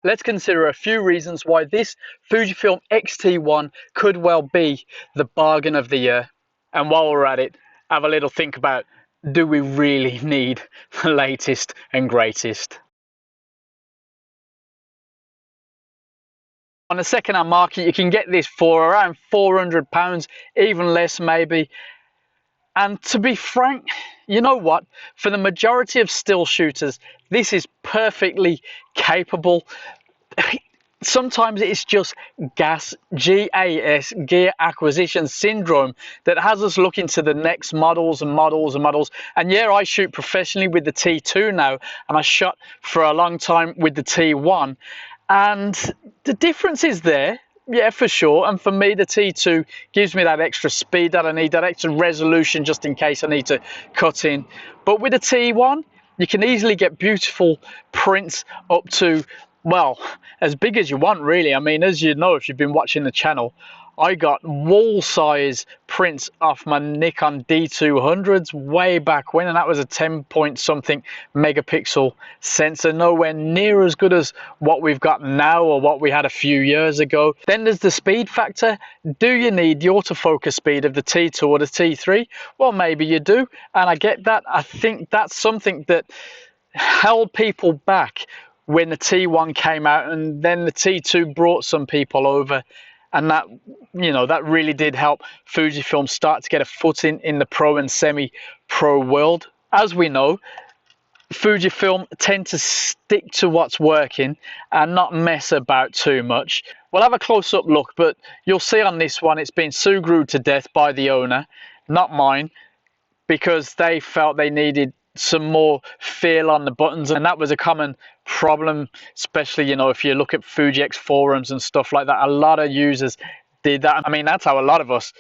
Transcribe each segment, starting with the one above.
let's consider a few reasons why this Fujifilm X-T1 could well be the bargain of the year. And while we're at it, have a little think about, do we really need the latest and greatest? On the second-hand market, you can get this for around £400, even less maybe. And to be frank, you know what? For the majority of still shooters, this is perfectly capable. Sometimes it's just GAS, G-A-S, gear acquisition syndrome, that has us looking to the next models and models and models. And yeah, I shoot professionally with the T2 now, and I shot for a long time with the T1. And the difference is there, yeah, for sure. And for me, the T2 gives me that extra speed that I need, that extra resolution just in case I need to cut in. But with the T1, you can easily get beautiful prints up to, well, as big as you want, really. I mean, as you know, if you've been watching the channel, I got wall size prints off my Nikon D200s way back when, and that was a 10 point something megapixel sensor, nowhere near as good as what we've got now or what we had a few years ago. Then there's the speed factor. Do you need the autofocus speed of the T2 or the T3? Well, maybe you do, and I get that. I think that's something that held people back when the T1 came out, and then the T2 brought some people over. And that, you know, that really did help Fujifilm start to get a foot in the pro and semi-pro world. As we know, Fujifilm tend to stick to what's working and not mess about too much. We'll have a close-up look, but you'll see on this one it's been Sugru to death by the owner, not mine, because they felt they needed some more feel on the buttons, and that was a common problem, especially, you know, if you look at Fuji X forums and stuff like that. A lot of users did that. I mean, that's how a lot of us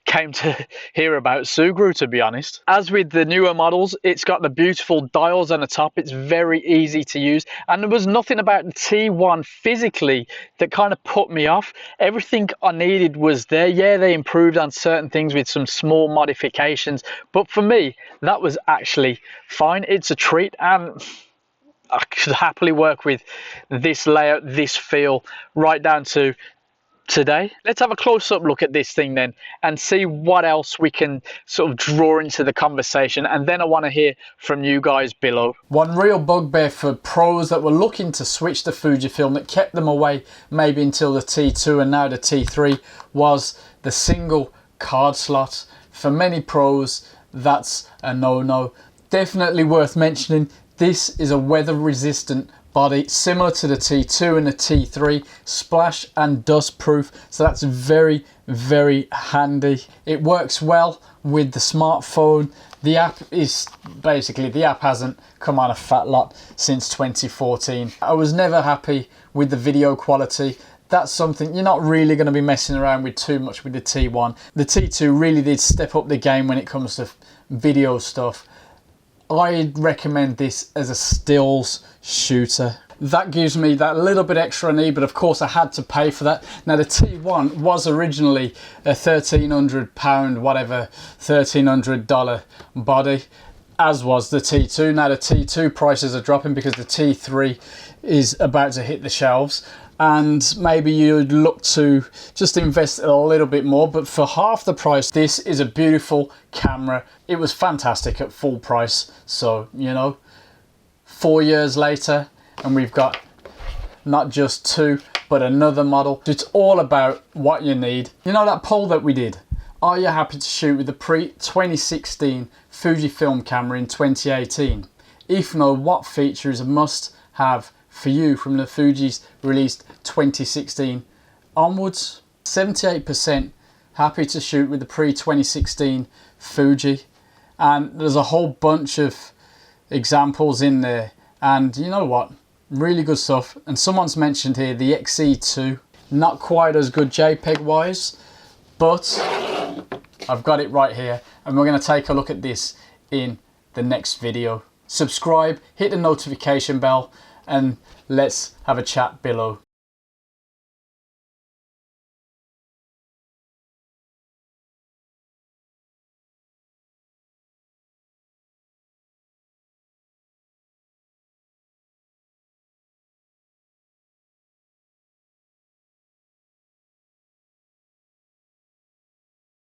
came to hear about Sugru, to be honest. As with the newer models, it's got the beautiful dials on the top. It's very easy to use, and there was nothing about the T1 physically that kind of put me off. Everything I needed was there. Yeah, they improved on certain things with some small modifications, but for me, that was actually fine. It's a treat, and I could happily work with this layout, this feel, right down to today. Let's have a close-up look at this thing then and see what else we can sort of draw into the conversation, and then I want to hear from you guys below. One real bugbear for pros that were looking to switch to Fujifilm, that kept them away maybe until the T2 and now the T3, was the single card slot. For many pros, that's a no-no. Definitely worth mentioning, this is a weather resistant body, similar to the T2 and the T3, splash and dust proof, so that's very, very handy. It works well with the smartphone. The app is basically, the app hasn't come on a fat lot since 2014. I was never happy with the video quality. That's something you're not really going to be messing around with too much with the T1. The T2 really did step up the game when it comes to video stuff. I'd recommend this as a stills shooter. That gives me that little bit extra need, but of course I had to pay for that. Now the T1 was originally a £1,300, whatever, $1,300 body, as was the T2. Now the T2 prices are dropping because the T3 is about to hit the shelves, and maybe you'd look to just invest a little bit more, but for half the price, this is a beautiful camera. It was fantastic at full price. So, you know, 4 years later, and we've got not just two, but another model. It's all about what you need. You know that poll that we did? Are you happy to shoot with the pre-2016 Fujifilm camera in 2018? If no, what feature is a must-have for you from the Fuji's released 2016 onwards? 78% happy to shoot with the pre-2016 Fuji, and there's a whole bunch of examples in there, and you know what, really good stuff. And someone's mentioned here the XE2, not quite as good JPEG wise, but I've got it right here, and we're going to take a look at this in the next video. Subscribe, hit the notification bell, and let's have a chat below.